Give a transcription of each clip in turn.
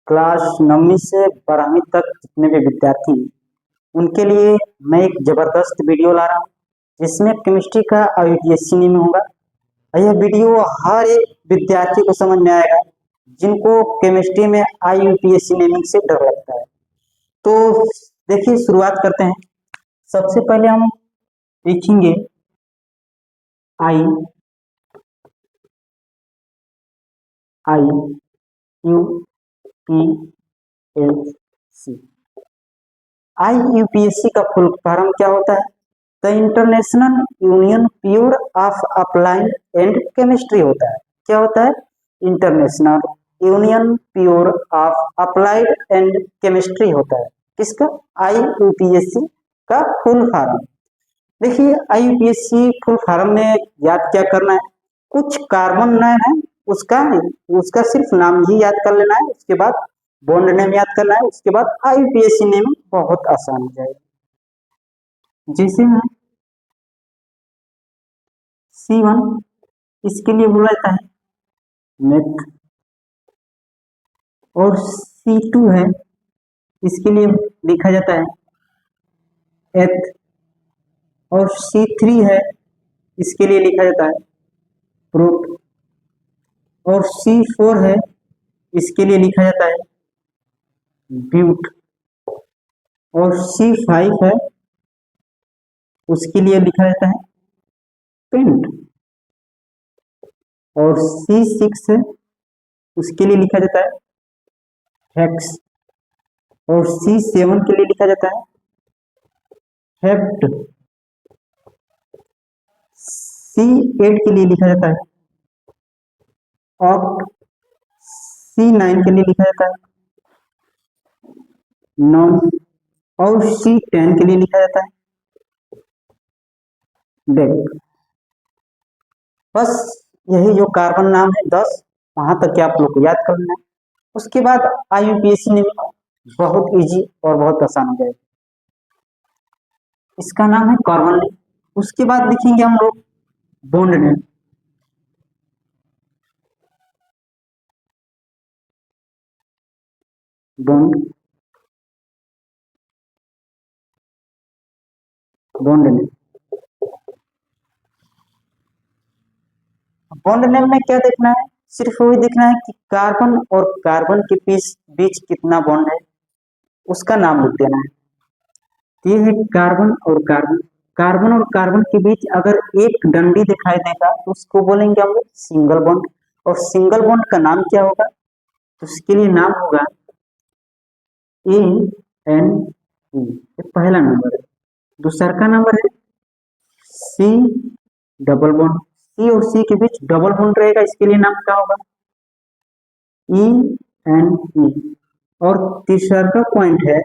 Class 9वीं से 12वीं तक जितने भी विद्यार्थी हैं, उनके लिए मैं एक जबरदस्त वीडियो ला रहा हूँ जिसमें केमिस्ट्री का IUPAC नेम होगा। यह वीडियो हर एक विद्यार्थी को समझ में आएगा जिनको केमिस्ट्री में IUPAC नेमिंग से डर लगता है। तो देखिए, शुरुआत करते हैं। सबसे पहले हम लिखेंगे IUPAC का फुल फॉर्म क्या होता है? The international union pure of applied and chemistry होता है। क्या होता है? International union pure of applied and chemistry होता है। किसका? IUPAC का फुल फॉर्म। देखिए, IUPAC फुल फॉर्म में याद क्या करना है? कुछ कार्बन नाम है, उसका सिर्फ नाम ही याद कर लेना है। उसके बाद बॉन्ड नेम याद करना है। उसके बाद IUPAC नेम बहुत आसान हो जाएगा। जैसे में C1 इसके लिए बोला जाता है मेथ, और C2 है इसके लिए लिखा जाता है एथ, और C3 है इसके लिए लिखा जाता है प्रूफ, और C4 है इसके लिए लिखा जाता है ब्यूट, और C5 है उसके लिए लिखा जाता है पेंट, और C6 है उसके लिए लिखा जाता है हेक्स, और C7 के लिए लिखा जाता है हेप्ट, C8 के लिए लिखा जाता है ऑक्ट, C9 के लिए लिखा जाता है नॉन, और C10 के लिए लिखा जाता है डेक। बस यही जो कार्बन नाम है 10, वहां तक के आप लोग को याद करना है। उसके बाद IUPAC नेम बहुत इजी और बहुत आसान हो जाएगा। इसका नाम है कार्बन नेम। उसके बाद लिखेंगे हम लोग bond name. Bond name bond name में क्या देखना है? सिर्फ वही देखना है कि कार्बन और कार्बन के बीच कितना बॉन्ड है, उसका नाम लिख देना है। तो ये है कार्बन और कार्बन। कार्बन और कार्बन के बीच अगर एक डंडी दिखाई देगा तो उसको बोलेंगे हम लोग सिंगल बॉन्ड। और सिंगल बॉन्ड का नाम क्या होगा? तो उसके लिए नाम होगा ANE। ये पहला नंबर है। दूसरा का नंबर है C डबल बॉन्ड। C और C के बीच डबल बॉन्ड रहेगा, इसके लिए नाम क्या होगा? ENE। और तीसरा का पॉइंट है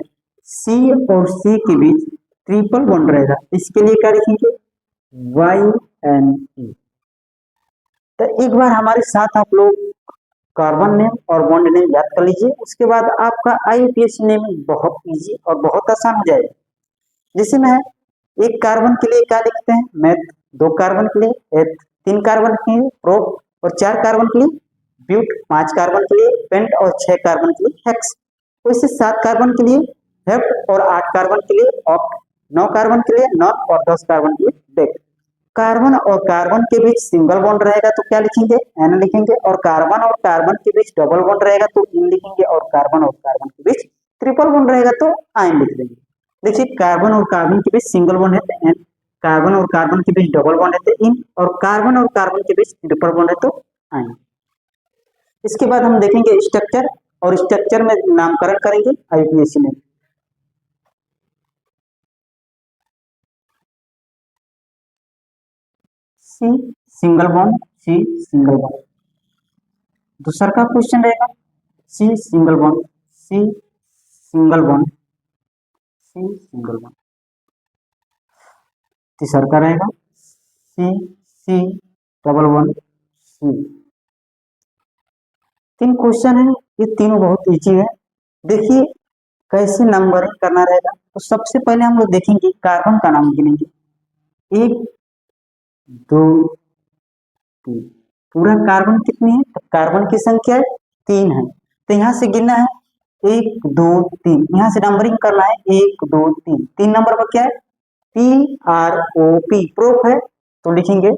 C और C के बीच ट्रिपल बॉन्ड रहेगा, इसके लिए क्या लिखेंगे? YNE। तो एक बार हमारे साथ आप लोग कार्बन नेम और बॉन्ड नेम याद कर लीजिए। उसके बाद आपका IUPAC नेम बहुत इजी और बहुत आसान हो जाएगा। जैसे में एक कार्बन के लिए क्या लिखते हैं? मेथ। 2 कार्बन के लिए एथ, 3 कार्बन के लिए प्रोप, और 4 कार्बन के लिए ब्यूट, 5 कार्बन के लिए पेंट, और 6 कार्बन के लिए हेक्स। वैसे 7 कार्बन के लिए हेप्ट, और 8 कार्बन के लिए ऑक्ट, 9 कार्बन के लिए नॉन, और 10 कार्बन के लिए डेक। कार्बन और कार्बन के बीच सिंगल बॉन्ड रहेगा तो क्या लिखेंगे? N लिखेंगे। और कार्बन के बीच डबल बॉन्ड रहेगा तो इन लिखेंगे। और कार्बन के बीच ट्रिपल बॉन्ड रहेगा तो आयन लिख देंगे। देखिए, कार्बन और कार्बन के बीच सिंगल बॉन्ड है तो N, कार्बन और कार्बन के बीच डबल बॉन्ड है तो इन, और कार्बन के बीच ट्रिपल बॉन्ड है तो आयन। इसके बाद हम देखेंगे स्ट्रक्चर, और स्ट्रक्चर में नामकरण करेंगे IUPAC में। C single bond, C single bond. दूसरा का क्वेश्चन रहेगा C single bond, C single bond, C single bond. तीसरा का रहेगा C double bond, C। 3 question है, ये तीनों बहुत इजी है। देखिए कैसे नंबरिंग करना रहेगा। तो सबसे पहले हम लोग देखेंगे कार्बन का नाम गिनेंगे। 1 2 3। पूरा कार्बन कितनी है? तो कार्बन की संख्या 3 है, तो यहाँ से गिनना है 1 2 3, यहाँ से नंबरिंग करना है 1 2 3। 3 नंबर पर क्या है? PROP, प्रूफ है, तो लिखेंगे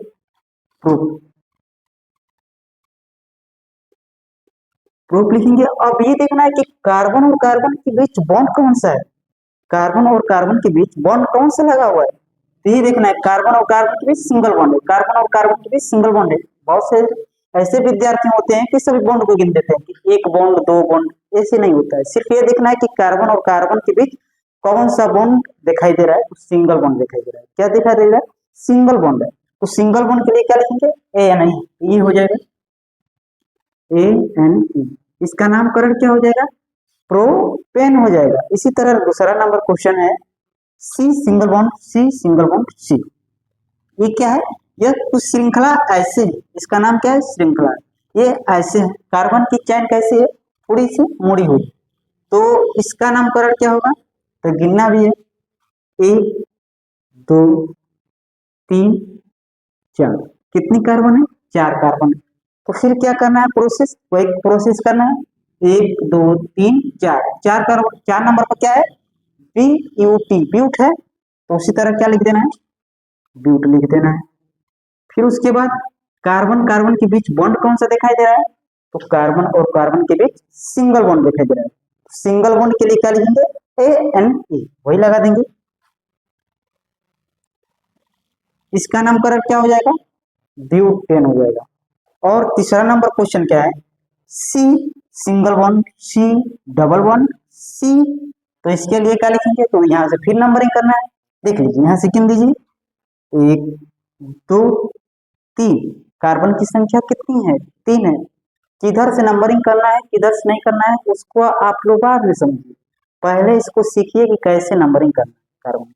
प्रूफ। प्रूफ लिखेंगे। अब ये देखना है कि कार्बन और कार्बन के बीच बॉन्ड कौन सा है। कार्बन और कार्बन के बीच बॉन्ड कौन सा लगा हुआ है, तो ये देखना है कार्बन और कार्बन के बीच सिंगल बॉन्ड है। कार्बन और कार्बन के बीच सिंगल बॉन्ड है। बहुत से ऐसे विद्यार्थी होते हैं कि सभी बॉन्ड को गिन देते हैं कि एक बॉन्ड, दो बॉन्ड, ऐसे नहीं होता है। सिर्फ ये देखना है कि कार्बन और कार्बन के बीच कौन सा बॉन्ड दिखाई दे रहा है, तो सिंगल बॉन्ड दिखाई दे रहा है। क्या दिखाई दे रहा है? सिंगल बॉन्ड है। तो सिंगल बॉन्ड के लिए क्या लिखेंगे? ANI, ये हो जाएगा ANE। इसका नामकरण क्या हो जाएगा? प्रोपेन हो जाएगा। इसी तरह दूसरा नंबर क्वेश्चन है C single bond C single bond C। ये क्या है? यह कुछ श्रृंखला ऐसे है, इसका नाम क्या है? श्रृंखला। ये ऐसे है, कार्बन की चैन कैसी है? थोड़ी सी मुड़ी हुई, तो इसका नामकरण क्या होगा? तो गिनना भी है 1 2 3 4। कितनी कार्बन है? 4 कार्बन है। तो फिर क्या करना है? प्रोसेस, वो एक प्रोसेस करना है 1 2 3 4। 4 कार्बन, 4 नंबर पर क्या है? BUT, ब्यूट है, तो उसी तरह क्या लिख देना है? ब्यूट लिख देना है। फिर उसके बाद कार्बन कार्बन के बीच बॉन्ड कौन सा दिखाई दे रहा है? तो कार्बन और कार्बन के बीच सिंगल बॉन्ड दिखाई दे रहा है। सिंगल बॉन्ड के लिए क्या लिखेंगे? ANE, वही लगा देंगे। इसका नामकरण क्या हो जाएगा? ब्यूटेन हो जाएगा। और तीसरा नंबर क्वेश्चन क्या है? C single bond C double bond C, तो इसके लिए क्या लिखेंगे? तो यहाँ से फिर नंबरिंग करना है। देख लीजिए, यहाँ से गिन दीजिए 1 2 3। कार्बन की संख्या कितनी है? 3 है। किधर से नंबरिंग करना है, किधर से नहीं करना है, उसको आप लोग बाद में समझिए। पहले इसको सीखिए कि कैसे नंबरिंग करना है कार्बन।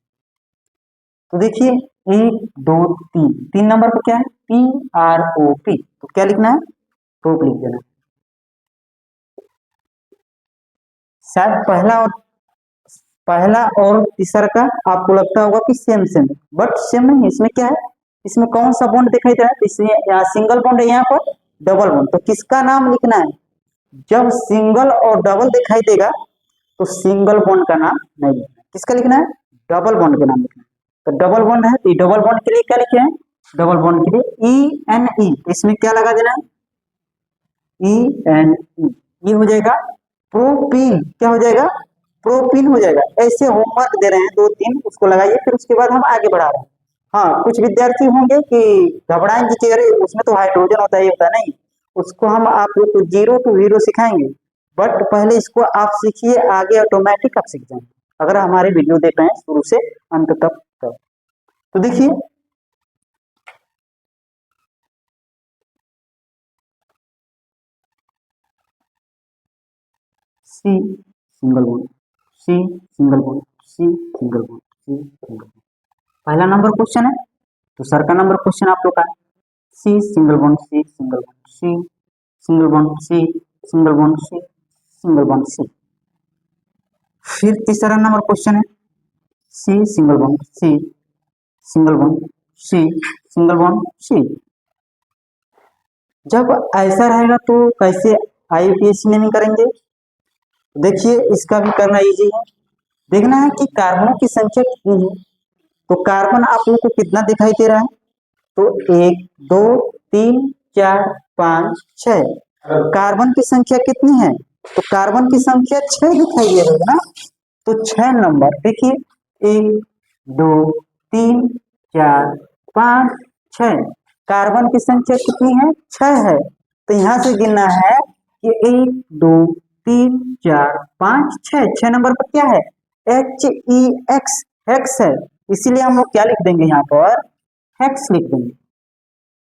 तो देखिए 1 2 3, 3 नंबर पर क्या है? PROP, तो क्या लिखना है? प्रूफ लिख देना। शायद पहला और तीसरा का आपको लगता होगा कि सेम सेम, बट सेम नहीं है। इसमें क्या है? इसमें कौन सा बॉन्ड दिखाई दे रहा है? इसमें यहाँ सिंगल बॉन्ड है, यहाँ पर डबल बॉन्ड। तो किसका नाम लिखना है? जब सिंगल और डबल दिखाई देगा तो सिंगल बॉन्ड का नाम नहीं लिखना है। किसका लिखना है? डबल बॉन्ड का नाम लिखना है। तो डबल बॉन्ड है, तो डबल बॉन्ड के लिए क्या लिखे हैं? डबल बॉन्ड के लिए ENE, इसमें क्या लगा देना है? ENE, ये हो जाएगा प्रोपीन। क्या हो जाएगा? प्रोपीन हो जाएगा। ऐसे होमवर्क दे रहे हैं 2 3, उसको लगाइए, फिर उसके बाद हम आगे बढ़ा रहे हैं। हाँ, कुछ विद्यार्थी होंगे कि घबराएंगे कि अरे उसमें तो हाइड्रोजन होता है, ये होता है। नहीं, उसको हम आप लोग को 0 to हीरो सिखाएंगे, बट पहले इसको आप सीखिए, आगे ऑटोमेटिक आप सीख जाएंगे अगर हमारे वीडियो देख रहे हैं शुरू से अंत तक। तो देखिए C single bond C single bond C single bond C single bond, पहला नंबर क्वेश्चन है। दूसरा का नंबर क्वेश्चन आप लोग का है C single bond C single bond C single bond C single bond C single bond C। फिर तीसरा नंबर क्वेश्चन है C single bond C single bond C single bond C। जब ऐसा रहेगा तो कैसे IUPAC नेमिंग करेंगे? देखिए, इसका भी करना इजी है। देखना है कि कार्बनों की संख्या कितनी है। तो कार्बन आप लोगों को कितना दिखाई दे रहा है? तो 1 2 3 4 5 6। कार्बन की संख्या कितनी है? तो कार्बन की संख्या 6 दिखाई दे रही है ना। तो 6 नंबर देखिए 1 2 3 4 5 6। कार्बन की संख्या कितनी है? 6 है। तो यहाँ से गिनना है कि 1 2 3 4 5 6। 6 नंबर पर क्या है? HEX, हेक्स है। इसीलिए हम लोग क्या लिख देंगे? यहाँ पर हेक्स लिख देंगे।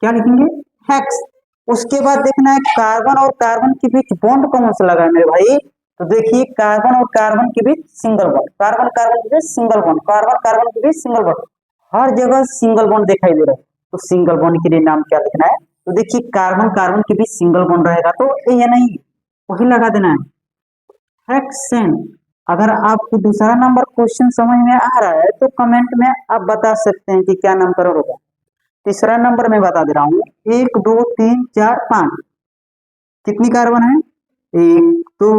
क्या लिखेंगे? हेक्स। उसके बाद देखना है कार्बन और कार्बन के बीच बॉन्ड कौन सा लगा है मेरे भाई? तो देखिए कार्बन और कार्बन के बीच सिंगल बॉन्ड, कार्बन कार्बन के बीच सिंगल बॉन्ड, कार्बन कार्बन के बीच सिंगल बॉन्ड, हर जगह सिंगल बॉन्ड दिखाई दे रहा है। तो सिंगल बॉन्ड के लिए नाम क्या लिखना है? तो देखिए कार्बन कार्बन के बीच सिंगल बॉन्ड रहेगा तो ANI, वही लगा देना है, हेक्सेन। अगर आपको दूसरा नंबर क्वेश्चन समझ में आ रहा है तो कमेंट में आप बता सकते हैं कि क्या नंबर होगा। तीसरा नंबर मैं बता दे रहा हूँ 1 2 3 4 5। कितनी कार्बन है? 1 2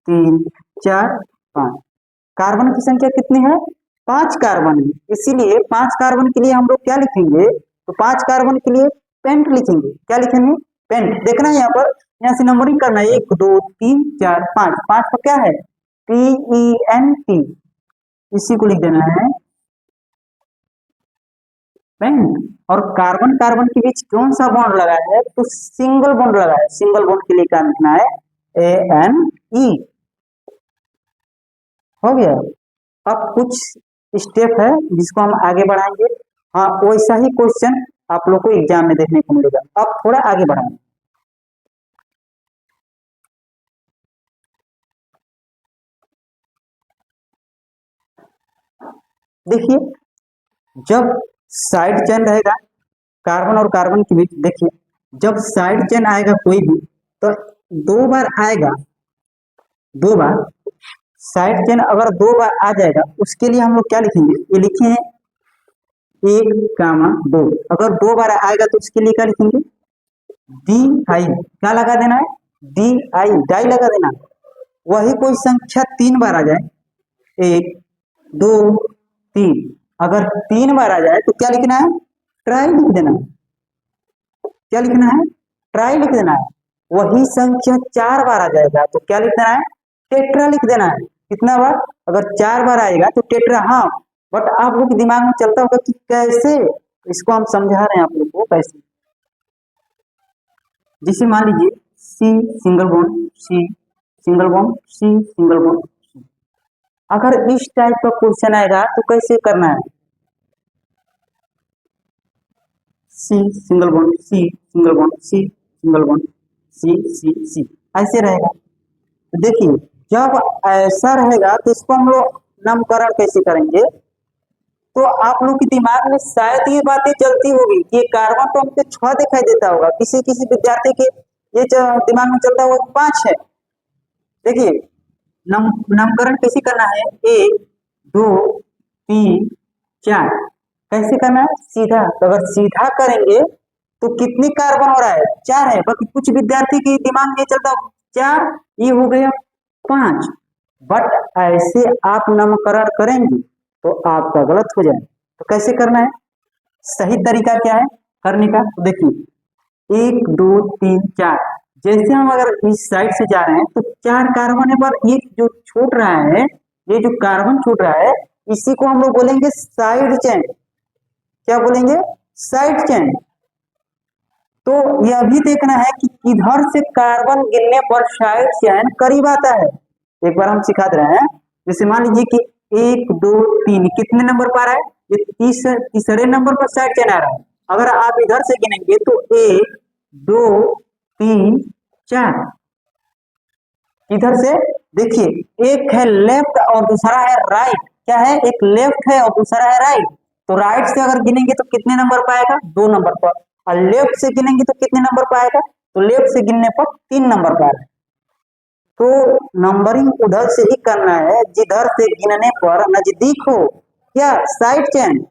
3 4 5। कार्बन की संख्या कितनी है? 5 कार्बन है, इसीलिए 5 कार्बन के लिए हम लोग क्या लिखेंगे? तो 5 कार्बन के लिए पेंट लिखेंगे। क्या लिखेंगे? पेंट। देखना है यहाँ पर, यहाँ से नंबरिंग करना है, 1 2 3 4 5। 5 का क्या है? PENT, इसी को लिख देना है पेंट। और कार्बन कार्बन के बीच कौन सा बॉन्ड लगा है? तो सिंगल बॉन्ड लगा है। सिंगल बॉन्ड के लिए क्या लिखना है? ANE। हो गया। अब कुछ स्टेप है जिसको हम आगे बढ़ाएंगे। हाँ, वैसा ही क्वेश्चन आप लोग को एग्जाम में देखने को मिलेगा। अब थोड़ा आगे बढ़ाएंगे। देखिए, जब साइड चेन रहेगा कार्बन और कार्बन के बीच, देखिए जब साइड चेन आएगा कोई भी, तो 2 बार आएगा। 2 बार साइड चेन अगर 2 बार आ जाएगा, उसके लिए हम लोग क्या लिखेंगे? ये लिखे हैं 1, 2। अगर 2 बार आएगा तो उसके लिए क्या लिखेंगे? D I. क्या लगा देना है? डी आई, डाई लगा देना। वही कोई संख्या 3 बार आ जाए, 1 2 3, अगर 3 बार आ जाए तो क्या लिखना है? ट्राई लिख देना है। क्या लिखना है? ट्राई लिख देना है। वही संख्या 4 बार आ जाएगा तो क्या लिख देना है? टेट्रा लिख देना है। कितना बार? अगर 4 बार आएगा तो टेट्रा। हाँ, बट आप लोग के दिमाग में चलता होगा कि कैसे, इसको हम समझा रहे हैं आप लोग को कैसे। जैसे मान लीजिए C single bond, C single bond, C single bond. अगर इस टाइप का क्वेश्चन आएगा तो कैसे करना है? C single bond, C single bond, C single bond, C, ऐसे रहेगा। तो देखिए, जब ऐसा रहेगा तो इसको हम लोग नामकरण कैसे करेंगे? तो आप लोग के दिमाग में शायद ये बातें चलती होगी कि ये कार्बन तो हमको 6 दिखाई देता होगा, किसी किसी विद्यार्थी के ये दिमाग में चलता होगा 5 है। देखिए, नामकरण कैसे करना है? 1 2 3 4। कैसे करना है? सीधा। तो अगर सीधा करेंगे तो कितनी कार्बन हो रहा है? 4 है। बाकी कुछ विद्यार्थी के दिमाग में चलता 4, ये हो गया 5। बट ऐसे आप नामकरण करेंगे तो आपका गलत हो जाए। तो कैसे करना है? सही तरीका क्या है करने का? तो देखिए 1 2 3 4। जैसे हम अगर इस साइड से जा रहे हैं तो 4 कार्बन है, पर ये जो छूट रहा है, ये जो कार्बन छूट रहा है, इसी को हम लोग बोलेंगे साइड चेन। क्या बोलेंगे? Side chain. तो यह भी देखना है कि इधर से कार्बन गिनने पर साइड चेन करीब आता है। एक बार हम सिखा दे रहे हैं। जैसे मान लीजिए कि 1 2 3 कितने नंबर पर आ रहा है? ये तीसरे नंबर पर साइड चेन आ रहा है। अगर आप इधर से गिनेंगे तो 1 2 3 4। इधर से देखिए, एक है लेफ्ट और दूसरा है राइट। क्या है? एक लेफ्ट है और दूसरा है राइट। तो राइट से अगर गिनेंगे तो कितने नंबर पर आएगा? 2 नंबर पर। और लेफ्ट से गिनेंगे तो कितने नंबर पर आएगा? तो लेफ्ट से गिनने पर 3 नंबर पर आएगा। तो नंबरिंग उधर से ही करना है जिधर से गिनने पर नजदीक हो। क्या? Side chain.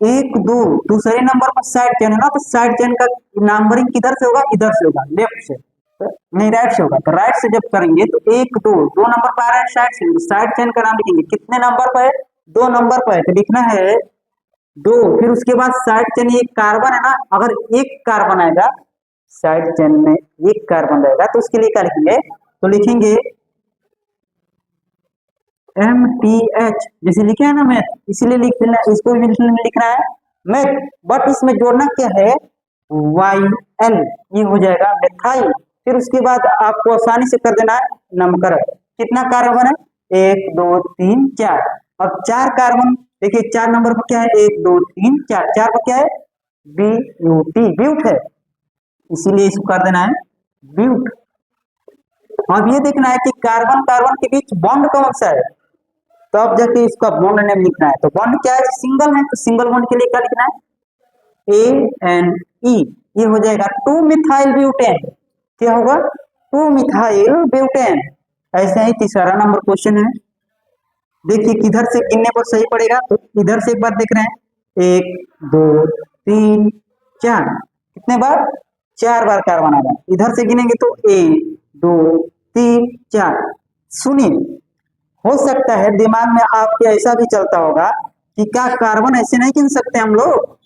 1 2 दूसरे नंबर पर साइड चेन है ना, तो साइड चेन का नंबरिंग किधर से होगा? इधर से होगा, लेफ्ट से। नहीं, राइट से होगा। तो राइट से जब करेंगे तो 1 2 2 नंबर पर आ रहा है साइड चेन। साइड चेन का नाम लिखेंगे। कितने नंबर पर है? 2 नंबर पर है, तो लिखना है 2। फिर उसके बाद साइड चेन, एक कार्बन है ना, अगर एक कार्बन आएगा साइड चेन में, एक कार्बन रहेगा तो उसके लिए क्या लिखेंगे? तो लिखेंगे MTH। जैसे लिखे है ना मैथ, इसीलिए लिखना, इसको भी लिखना है मैथ। बट इसमें जोड़ना क्या है? YL। ये हो जाएगा मेथाइल। फिर उसके बाद आपको आसानी से कर देना है नामकरण। कितना कार्बन है? 1 2 3 4। अब 4 कार्बन, देखिए 4 नंबर पर क्या है? 1 2 3 4। 4 पर क्या है? BUT, ब्यूट है, इसीलिए इसको कर देना है ब्यूट। अब ये देखना है कि कार्बन कार्बन के बीच बॉन्ड कौन सा है, तब जाके इसका बॉन्ड नेम लिखना है। तो बॉन्ड क्या है? सिंगल है, तो सिंगल बॉन्ड के लिए क्या लिखना है? ANE। ये हो जाएगा 2 मिथाइल ब्यूटेन। क्या होगा? 2 मिथाइल ब्यूटेन। ऐसे ही तीसरा नंबर क्वेश्चन है। देखिए किधर से गिनने पर सही पड़ेगा, तो इधर से एक बार देख रहे हैं, 1 2 3 4। कितने बार? 4 बार कार्बन आ रहा है। इधर से गिनेंगे तो 1 2 3 4। सुनिए, हो सकता है दिमाग में आपके ऐसा भी चलता होगा कि क्या कार्बन ऐसे नहीं गिन सकते हम लोग,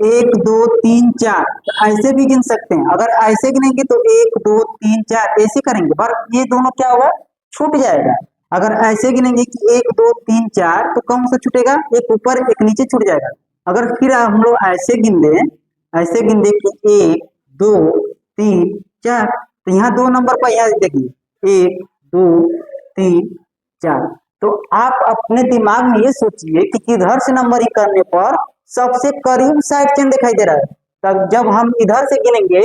1 2 3 4, ऐसे भी गिन सकते हैं। अगर ऐसे गिनेंगे तो 1 2 3 4 ऐसे करेंगे, पर ये दोनों क्या होगा, छूट जाएगा। अगर ऐसे गिनेंगे कि 1 2 3 4, तो कौन सा छूटेगा, एक ऊपर एक नीचे छूट जाएगा। अगर फिर हम लोग ऐसे गिन दे, ऐसे गिन दे कि 1 2 3 4, तो यहाँ 2 नंबर पर, यहाँ देखिए 1 2 3 4। तो आप अपने दिमाग में ये सोचिए कि किधर से नंबरिंग करने पर सबसे करीब साइड चेन दिखाई दे रहा है। तब जब हम इधर से गिनेंगे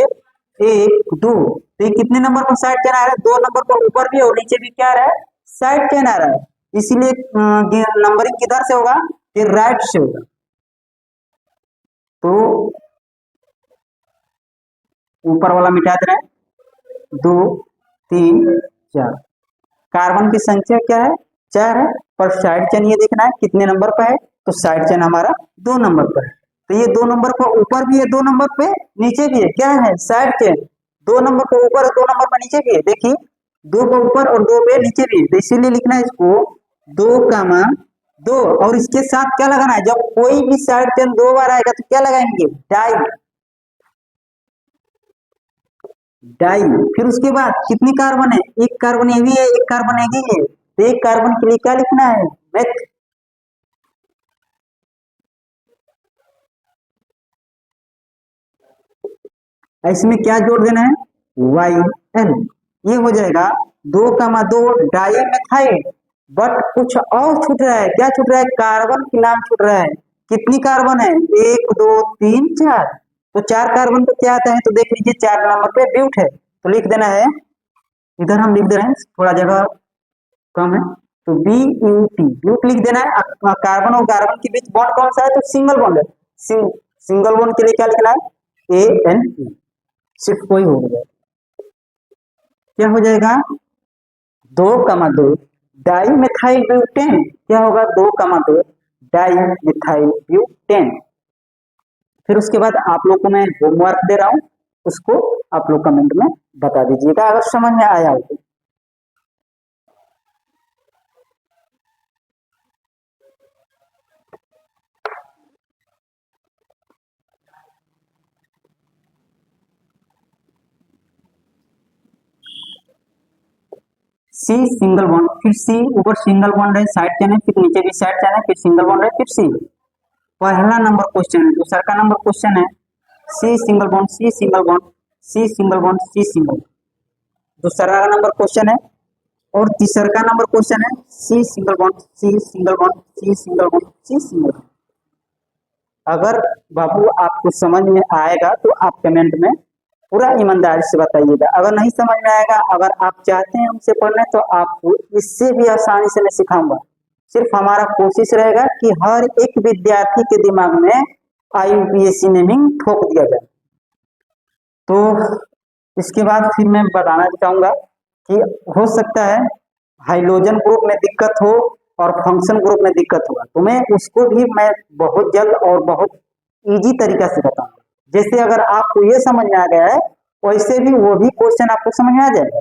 1 2, तो ये कितने नंबर पर साइड चेन आ रहा है, 2 नंबर पर ऊपर भी और नीचे भी क्या आ रहा है, साइड चेन आ रहा है। इसलिए नंबरिंग किधर से होगा, ये राइट से होगा। तो ऊपर वाला मिटा दे रहे हैं, 2 3 4। कार्बन की संख्या क्या है, 4 है, पर साइड चेन ये देखना है कितने नंबर पर है, तो साइड चेन हमारा 2 नंबर पर है। तो ये 2 नंबर पर ऊपर भी है, 2 नंबर पे नीचे भी है, क्या है, साइड चेन। 2 नंबर पर ऊपर और 2 नंबर पर नीचे भी है, देखिए 2 पे ऊपर और 2 पे नीचे भी है। तो इसीलिए लिखना है इसको 2, और इसके साथ क्या लगाना है, जब कोई भी साइड चेन 2 बार आएगा तो क्या लगाएंगे, डाई। डाई। फिर उसके बाद कितनी कार्बन है, एक कार्बन ये भी है, एक कार्बन ये भी है। तो एक कार्बन के लिए क्या लिखना है, मेथ। इसमें क्या जोड़ देना है, YN। ये हो जाएगा 2, 2 डाई मेथाइल। बट कुछ और छूट रहा है, क्या छूट रहा है, कार्बन के नाम छूट रहा है। कितनी कार्बन है, 1 2 3 4। तो 4 कार्बन को क्या आता है, तो देख लीजिए 4 नंबर पे ब्यूट है, तो लिख देना है, इधर हम लिख दे रहे हैं, थोड़ा जगह कम है, तो BUT ब्यूट लिख देना है। कार्बन और कार्बन के बीच बॉन्ड कौन सा है, तो सिंगल बॉन्ड है। सिंगल बॉन्ड के लिए क्या लिखना है, ANE। सिर्फ कोई हो गया, क्या हो जाएगा, 2, 2 डाई मिथाइल ब्यूटेन। क्या होगा, 2, 2 डाई मिथाइल ब्यूटेन। फिर उसके बाद आप लोग को मैं होमवर्क दे रहा हूं, उसको आप लोग कमेंट में बता दीजिएगा अगर समझ में आया हो तो। सी सिंगल बॉन्ड, फिर सी ऊपर सिंगल बॉन्ड है, साइड चेन है, फिर नीचे भी साइड चेन है, फिर सिंगल बॉन्ड है, फिर सी। पहला नंबर क्वेश्चन है, दूसरा का नंबर क्वेश्चन है, C single bond, C single bond, C single bond, C single. दूसरा का नंबर क्वेश्चन है, और तीसरा का नंबर क्वेश्चन है, C single bond, C single bond, C single bond, C single. अगर बाबू आपको समझ में आएगा तो आप कमेंट में पूरा ईमानदारी से बताइएगा। अगर नहीं समझ में आएगा, अगर आप चाहते हैं हमसे पढ़ने, तो आपको इससे भी आसानी से मैं सिखाऊंगा। सिर्फ हमारा कोशिश रहेगा कि हर एक विद्यार्थी के दिमाग में IUPAC नेमिंग ठोक दिया जाए। तो इसके बाद फिर मैं बताना चाहूंगा कि हो सकता है हाइड्रोजन ग्रुप में दिक्कत हो और फंक्शन ग्रुप में दिक्कत होगा, तो मैं उसको भी मैं बहुत जल्द और बहुत इजी तरीका से बताऊंगा। जैसे अगर आपको ये समझ में आ गया है, वैसे भी वो भी क्वेश्चन आपको समझ में आ जाएगा।